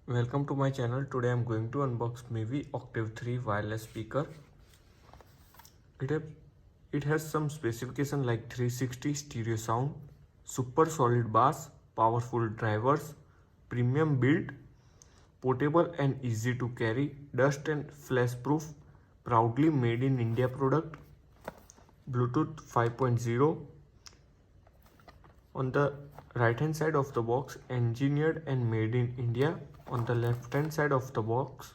Welcome to my channel. Today I am going to unbox Mivi Octave 3 wireless speaker. It has some specification like 360 stereo sound, super solid bass, powerful drivers, premium build, portable and easy to carry, dust and flash proof, proudly made in India product, Bluetooth 5.0. On the right hand side of the box, engineered and made in India. On the left hand side of the box,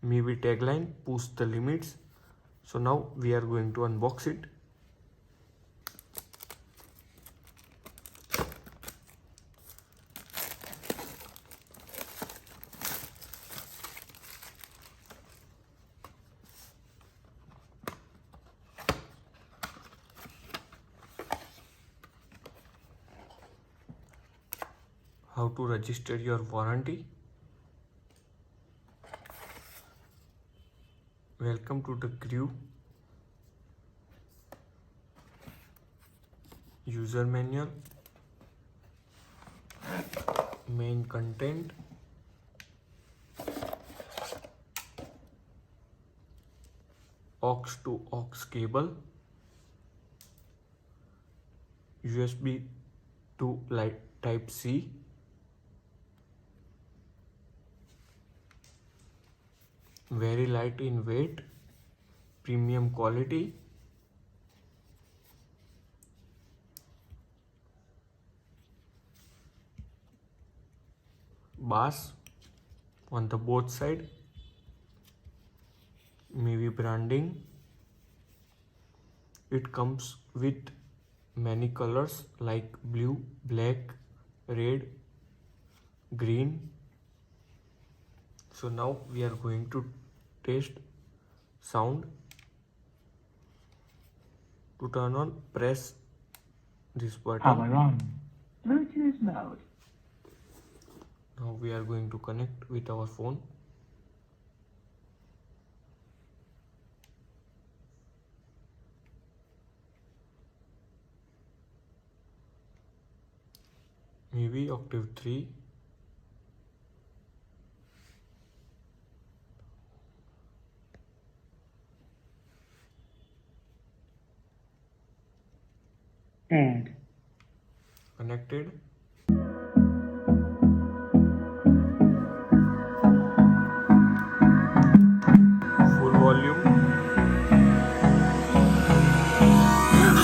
Mivi tagline, push the limits. So now we are going to unbox it. How to register your warranty. Welcome to the crew. User manual. Main content. Aux to aux cable. USB to type C. Very light in weight, premium quality, bass on the both side, Mivi branding. It comes with many colors like blue, black, red, green. So now we are going to test sound. To turn on, press this button. Power on. Bluetooth mode. Now we are going to connect with our phone. Mivi Octave 3. Paired. Connected. Full volume.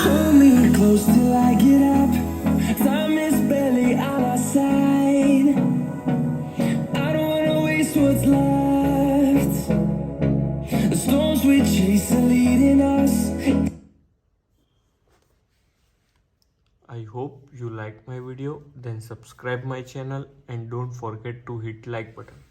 Hold me close till I get up. Time is barely on our side. I don't wanna waste what's left. The storms we chase are leading us. I hope you like my video, then subscribe my channel and don't forget to hit like button.